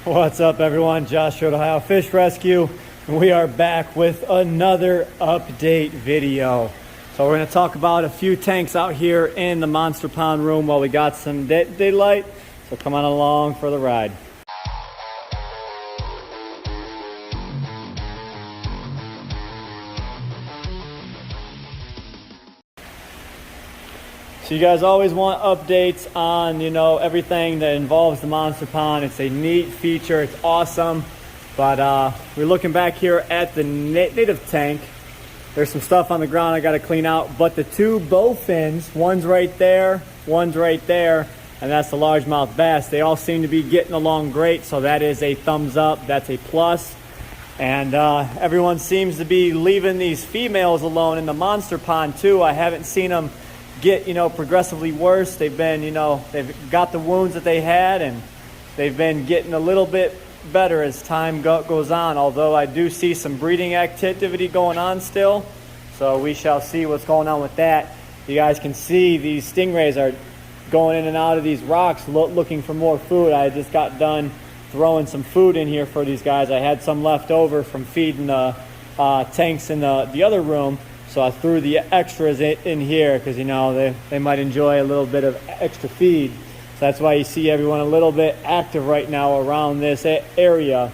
What's up, everyone? Josh here at Ohio Fish Rescue, and we are back with another update video. So we're going to talk about a few tanks out here in the monster pond room while we got some daylight. So come on along for the ride. So you guys always want updates on, everything that involves the monster pond. It's a neat feature. It's awesome. But we're looking back here at the native tank. There's some stuff on the ground I got to clean out. But the two bowfins, one's right there, and that's the largemouth bass. They all seem to be getting along great. So that is a thumbs up. That's a plus. And everyone seems to be leaving these females alone in the monster pond too. I haven't seen them get progressively worse. They've been they've got the wounds that they had, and they've been getting a little bit better as time goes on, although I do see some breeding activity going on still, so we shall see what's going on with that. You guys can see these stingrays are going in and out of these rocks looking for more food. I just got done throwing some food in here for these guys. I had some left over from feeding the tanks in the other room. So I threw the extras in here because, they might enjoy a little bit of extra feed. So that's why you see everyone a little bit active right now around this area.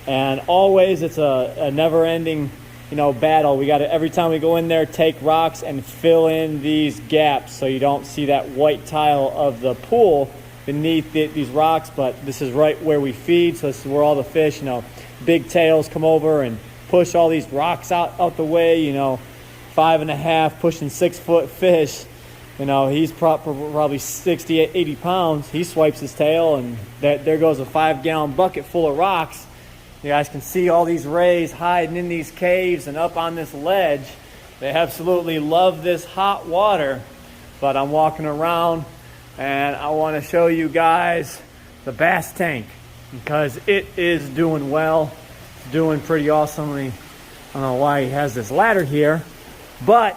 And always it's a never-ending, battle. We got to, every time we go in there, take rocks and fill in these gaps so you don't see that white tile of the pool beneath these rocks. But this is right where we feed, so this is where all the fish, big tails come over and push all these rocks out the way, 5.5 pushing 6 foot fish. He's probably 60, 80 pounds. He swipes his tail, and there goes a 5-gallon bucket full of rocks. You guys can see all these rays hiding in these caves and up on this ledge. They absolutely love this hot water. But I'm walking around, and I want to show you guys the bass tank because it is doing well. It's doing pretty awesomely. I don't know why he has this ladder here. But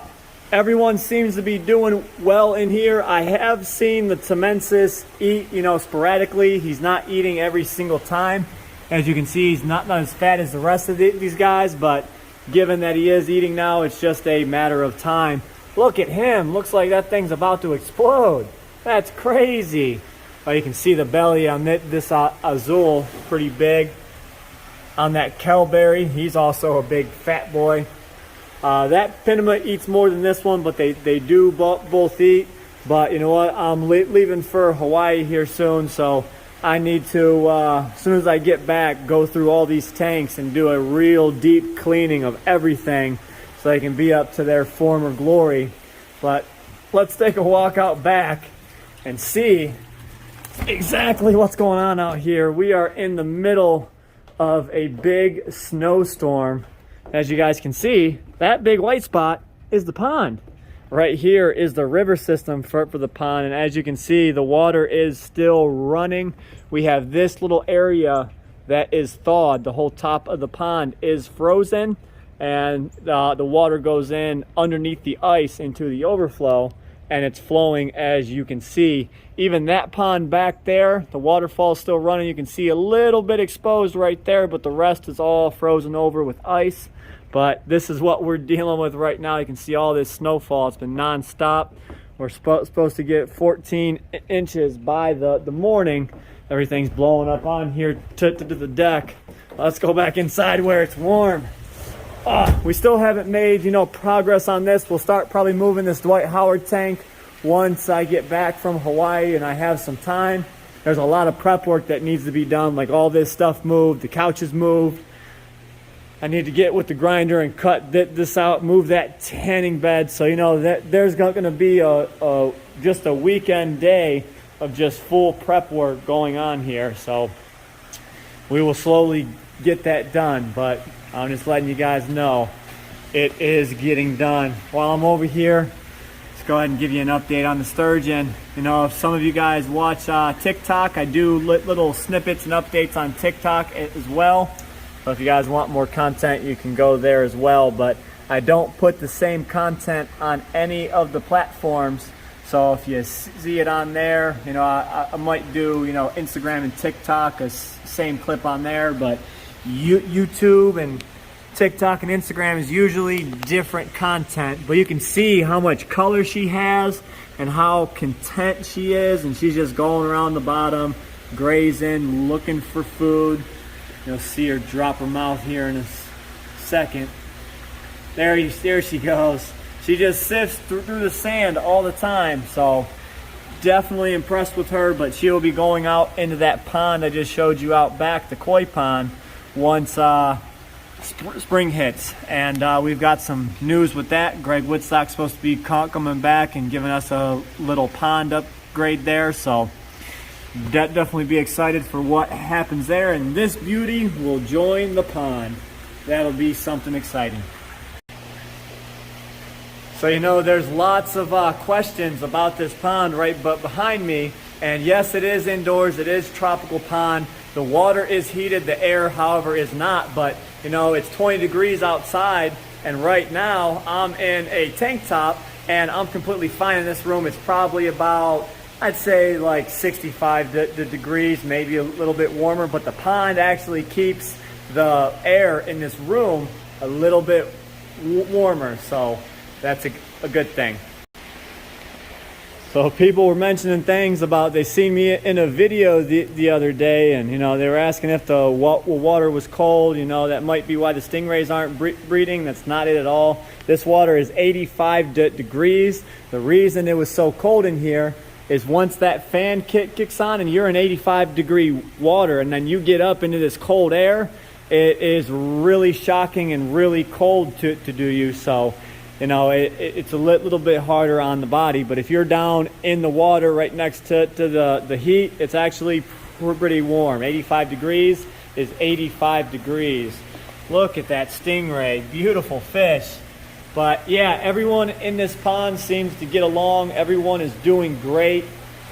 everyone seems to be doing well in here. I have seen the Temensis eat, sporadically. He's not eating every single time. As you can see, he's not as fat as the rest of these guys, but given that he is eating now, it's just a matter of time. Look at him. Looks like that thing's about to explode. That's crazy. Oh, you can see the belly on this azul, pretty big. On that kelberry, he's also a big fat boy. That Pinema eats more than this one, but they do both eat. But you know what? I'm leaving for Hawaii here soon, so I need to, as soon as I get back, go through all these tanks and do a real deep cleaning of everything so they can be up to their former glory. But let's take a walk out back and see exactly what's going on out here. We are in the middle of a big snowstorm. As you guys can see, that big white spot is the pond. Right here is the river system for the pond, and as you can see, the water is still running. We have this little area that is thawed. The whole top of the pond is frozen, and the water goes in underneath the ice into the overflow, and it's flowing. As you can see, even that pond back there, the waterfall is still running. You can see a little bit exposed right there, but the rest is all frozen over with ice. But this is what we're dealing with right now. You can see all this snowfall. It's been non-stop. We're supposed to get 14 inches by the morning. Everything's blowing up on here to the deck. Let's go back inside where it's warm. We still haven't made progress on this. We'll start probably moving this Dwight Howard tank once I get back from Hawaii and I have some time. There's a lot of prep work that needs to be done, like all this stuff moved, the couches moved. I need to get with the grinder and cut this out, move that tanning bed. So that there's going to be just a weekend day of just full prep work going on here. So we will slowly get that done, but I'm just letting you guys know it is getting done. While I'm over here, let's go ahead and give you an update on the sturgeon. If some of you guys watch TikTok, I do little snippets and updates on TikTok as well. So if you guys want more content, you can go there as well. But I don't put the same content on any of the platforms. So if you see it on there, you know, I might do, you know, Instagram and TikTok, same clip on there, but YouTube and TikTok and Instagram is usually different content. But you can see how much color she has and how content she is, and she's just going around the bottom, grazing, looking for food. You'll see her drop her mouth here in a second. There she goes. She just sifts through the sand all the time, so definitely impressed with her. But she'll be going out into that pond I just showed you out back, the koi pond, once spring hits. And we've got some news with that. Greg Woodstock's supposed to be coming back and giving us a little pond upgrade there, so definitely be excited for what happens there. And this beauty will join the pond. That'll be something exciting. So, you know, there's lots of questions about this pond right behind me. And yes, it is indoors. It is tropical pond. The water is heated. The air, however, is not. But, you know, it's 20 degrees outside. And right now, I'm in a tank top. And I'm completely fine in this room. It's probably about, I'd say, like 65 degrees, maybe a little bit warmer. But the pond actually keeps the air in this room a little bit warmer. So that's a good thing. So people were mentioning things about, they seen me in a video the other day, and you know, they were asking if the water was cold. You know, that might be why the stingrays aren't breeding. That's not it at all. This water is 85 degrees. The reason it was so cold in here is once that fan kicks on and you're in 85 degree water and then you get up into this cold air, it is really shocking and really cold to do you. So, you know, it's a little bit harder on the body. But if you're down in the water right next to the heat, it's actually pretty warm. 85 degrees is 85 degrees. Look at that stingray, beautiful fish. But yeah, everyone in this pond seems to get along. Everyone is doing great.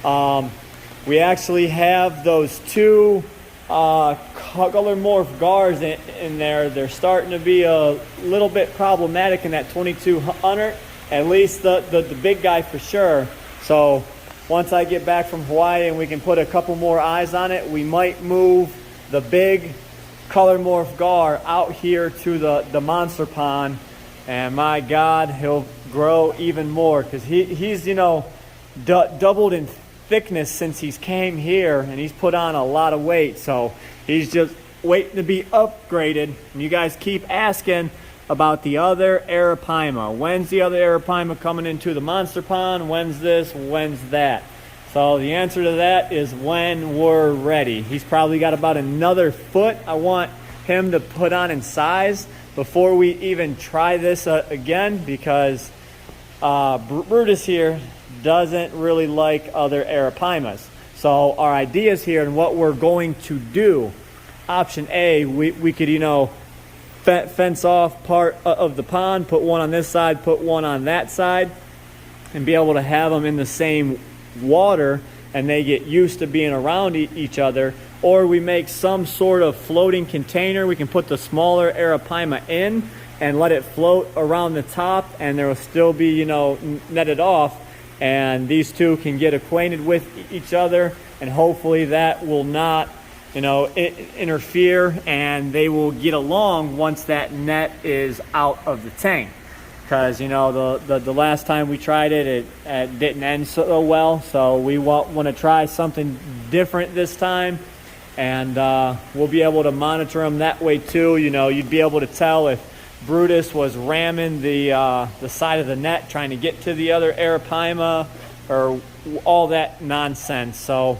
We actually have those two color morph gars in there. They're starting to be a little bit problematic in that 2200, at least the big guy for sure. So once I get back from Hawaii and we can put a couple more eyes on it, we might move the big color morph gar out here to the monster pond. And my God, he'll grow even more, because he's, you know, doubled in thickness since he's came here, and he's put on a lot of weight. So he's just waiting to be upgraded. And you guys keep asking about the other arapaima. When's the other arapaima coming into the monster pond? When's this? When's that? So the answer to that is when we're ready. He's probably got about another foot I want him to put on in size before we even try this again, because Brutus here doesn't really like other arapaimas. So our ideas here and what we're going to do, option A, we could, you know, fence off part of the pond, put one on this side, put one on that side, and be able to have them in the same water and they get used to being around each other. Or we make some sort of floating container. We can put the smaller arapaima in and let it float around the top, and there will still be, you know, netted off, and these two can get acquainted with each other, and hopefully that will not, you know, interfere, and they will get along once that net is out of the tank. Because, you know, the last time we tried it, it didn't end so well, so we want to try something different this time. And we'll be able to monitor them that way too. You know, you'd be able to tell if Brutus was ramming the side of the net trying to get to the other arapaima, or all that nonsense. So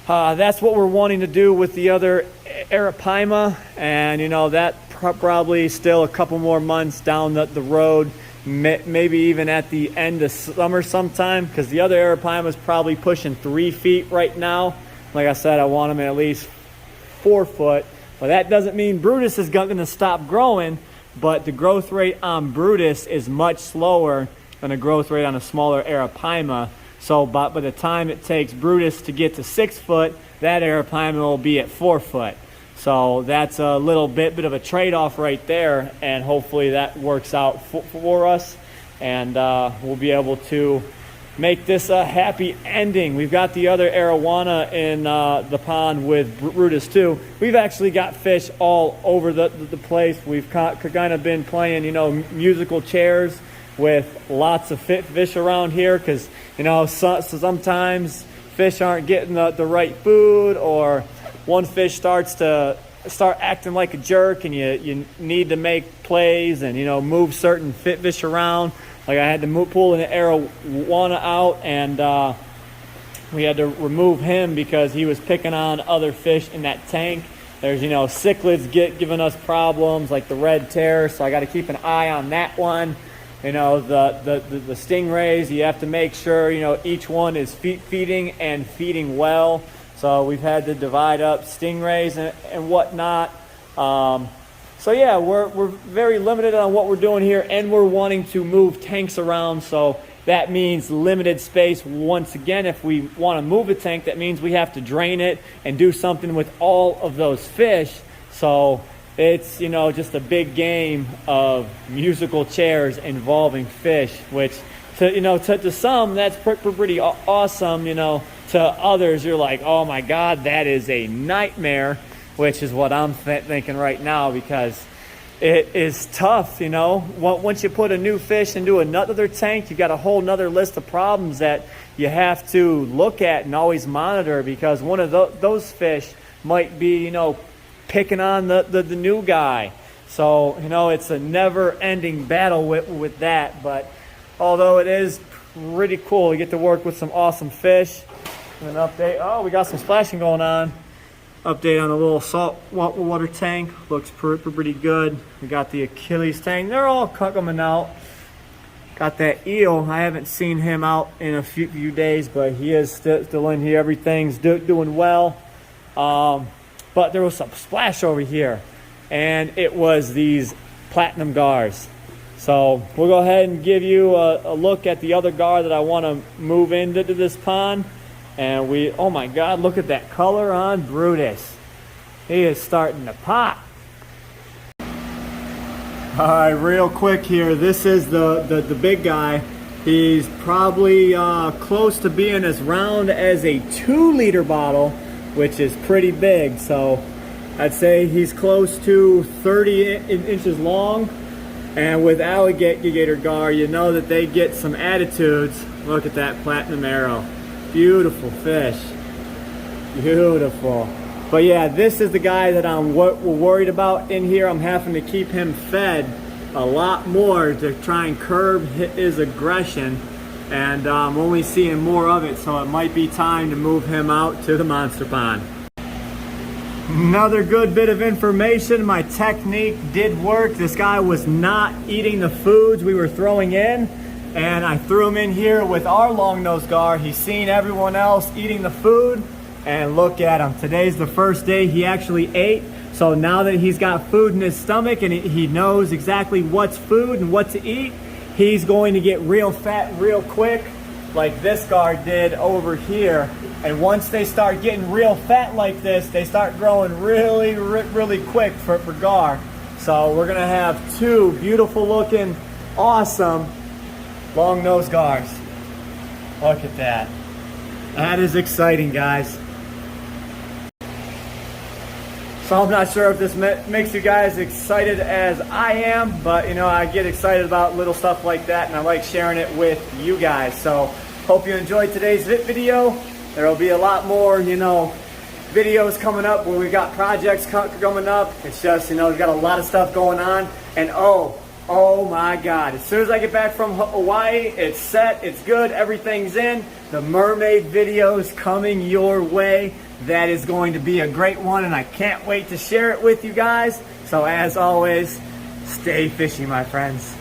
that's what we're wanting to do with the other arapaima. And, you know, that probably still a couple more months down the road, maybe even at the end of summer sometime, because the other arapaima is probably pushing 3 feet right now. Like I said, I want them at least 4 foot. But that doesn't mean Brutus is going to stop growing, but the growth rate on Brutus is much slower than the growth rate on a smaller arapaima. So by the time it takes Brutus to get to 6 foot, that arapaima will be at 4 foot. So that's a little bit of a trade-off right there, and hopefully that works out for us, and we'll be able to make this a happy ending. We've got the other arowana in the pond with Brutus too. We've actually got fish all over the place. We've kind of been playing, you know, musical chairs with lots of fish around here, because, you know, so sometimes fish aren't getting the right food, or one fish starts acting like a jerk, and you need to make plays and, you know, move certain fish around. Like I had to pull an arowana out, and we had to remove him because he was picking on other fish in that tank. There's, you know, cichlids giving us problems, like the red tear, so I got to keep an eye on that one. You know, the stingrays, you have to make sure, you know, each one is feeding and feeding well. So we've had to divide up stingrays and whatnot. So yeah, we're very limited on what we're doing here, and we're wanting to move tanks around. So that means limited space. Once again, if we want to move a tank, that means we have to drain it and do something with all of those fish. So it's, you know, just a big game of musical chairs involving fish, which to some that's pretty awesome. You know, to others you're like, oh my God, that is a nightmare, which is what I'm thinking right now, because it is tough. You know, once you put a new fish into another tank, you've got a whole nother list of problems that you have to look at and always monitor, because one of those fish might be, you know, picking on the new guy. So, you know, it's a never-ending battle with that. But although it is pretty cool, we get to work with some awesome fish. An update. Oh, we got some splashing going on. Update on the little salt water tank. Looks pretty good. We got the Achilles tank. They're all coming out. Got that eel. I haven't seen him out in a few days, but he is still in here. Everything's doing well. But there was some splash over here, and it was these platinum gars. So we'll go ahead and give you a look at the other gar that I want to move into this pond. And oh my God, look at that color on Brutus. He is starting to pop. All right, real quick here. This is the big guy. He's probably close to being as round as a 2-liter bottle, which is pretty big. So I'd say he's close to 30 inches long. And with alligator gar, you know that they get some attitudes. Look at that platinum arrow. Beautiful fish. Beautiful. But yeah, this is the guy that I'm worried about in here. I'm having to keep him fed a lot more to try and curb his aggression. And I'm only seeing more of it, so it might be time to move him out to the monster pond. Another good bit of information. My technique did work. This guy was not eating the foods we were throwing in, and I threw him in here with our long-nosed gar. He's seen everyone else eating the food, and look at him. Today's the first day he actually ate. So now that he's got food in his stomach and he knows exactly what's food and what to eat, he's going to get real fat real quick, like this gar did over here. And once they start getting real fat like this, they start growing really quick for gar. So we're gonna have two beautiful looking, awesome long-nosed gars. Look at that. That is exciting, guys. So I'm not sure if this makes you guys excited as I am, but you know, I get excited about little stuff like that, and I like sharing it with you guys. So hope you enjoyed today's video. There will be a lot more, you know, videos coming up where we got projects coming up. It's just, you know, we've got a lot of stuff going on. And oh my God, as soon as I get back from Hawaii, it's set, it's good, everything's in. The mermaid video's coming your way. That is going to be a great one, and I can't wait to share it with you guys. So as always, stay fishy, my friends.